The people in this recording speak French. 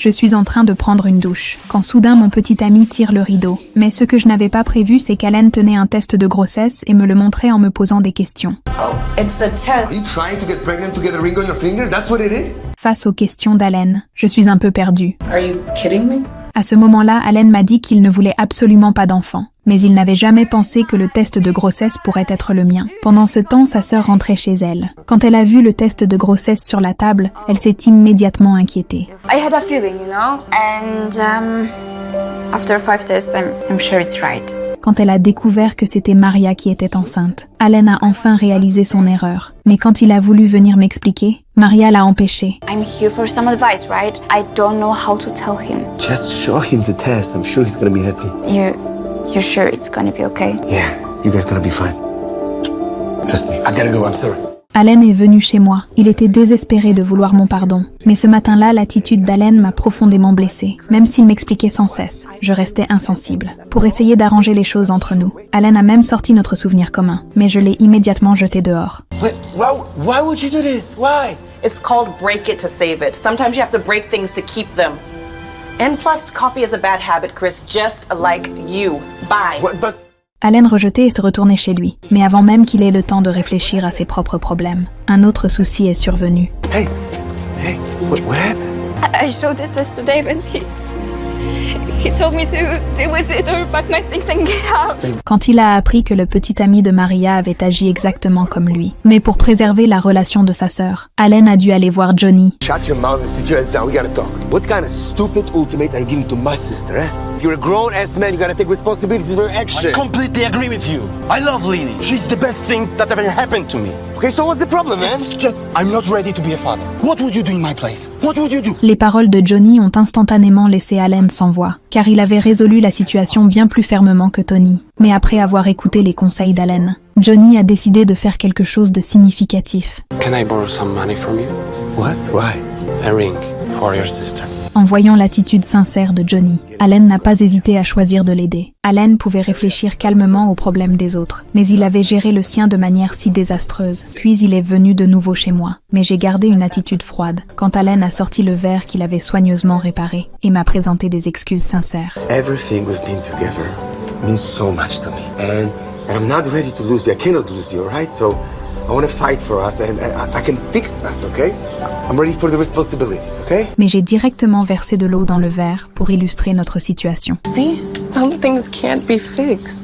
Je suis en train de prendre une douche, quand soudain mon petit ami tire le rideau. Mais ce que je n'avais pas prévu, c'est qu'Allen tenait un test de grossesse et me le montrait en me posant des questions. Face aux questions d'Allen, je suis un peu perdue. À ce moment-là, Allen m'a dit qu'il ne voulait absolument pas d'enfant. Mais il n'avait jamais pensé que le test de grossesse pourrait être le mien. Pendant ce temps, sa sœur rentrait chez elle. Quand elle a vu le test de grossesse sur la table, elle s'est immédiatement inquiétée. I had a feeling, you know, and after 5 tests, I'm sure it's right. Quand elle a découvert que c'était Maria qui était enceinte, Allen a enfin réalisé son erreur. Mais quand il a voulu venir m'expliquer, Maria l'a empêché. I'm here for some advice, right? I don't know how to tell him. Just show him the test. I'm sure he's gonna be happy. You're sure it's gonna be okay? Yeah, you guys gonna be fine. Trust me. I gotta go. I'm sorry. Allen est venu chez moi. Il était désespéré de vouloir mon pardon. Mais ce matin-là, l'attitude d'Allen m'a profondément blessée. Même s'il m'expliquait sans cesse, je restais insensible. Pour essayer d'arranger les choses entre nous, Allen a même sorti notre souvenir commun. Mais je l'ai immédiatement jeté dehors. Why would you do this? Why? It's called break it to save it. Sometimes you have to break things to keep them. And plus, coffee is a bad habit, Chris, just like you. Bye. But... Allen rejetait et se retournait chez lui. Mais avant même qu'il ait le temps de réfléchir à ses propres problèmes, un autre souci est survenu. Hey, what happened? I showed the test to Dave and he told me to deal with it or pack my things and get out. Quand il a appris que le petit ami de Maria avait agi exactement comme lui. Mais pour préserver la relation de sa sœur, Allen a dû aller voir Johnny. Shut your mouth and sit your ass down. We gotta talk. What kind of stupid ultimates are you giving to my sister, eh? If you're a grown-ass man, you gotta take responsibilities for your actions. I completely agree with you. I love Lily. She's the best thing that ever happened to me. Okay, so what's the problem, man? It's just, I'm not ready to be a father. What would you do in my place? What would you do? Les paroles de Johnny ont instantanément laissé Allen sans voix, car il avait résolu la situation bien plus fermement que Tony. Mais après avoir écouté les conseils d'Allen, Johnny a décidé de faire quelque chose de significatif. Can I borrow some money from you? What? Why? A ring for your sister. En voyant l'attitude sincère de Johnny, Allen n'a pas hésité à choisir de l'aider. Allen pouvait réfléchir calmement aux problèmes des autres, mais il avait géré le sien de manière si désastreuse. Puis il est venu de nouveau chez moi, mais j'ai gardé une attitude froide quand Allen a sorti le verre qu'il avait soigneusement réparé et m'a présenté des excuses sincères. Everything we've been together means so much to me, and I'm not ready to lose you. I cannot lose you, right? So I want to fight for us, and I can fix us, okay? I'm ready for the responsibilities, okay? Mais j'ai directement versé de l'eau dans le verre pour illustrer notre situation. See? Some things can't be fixed.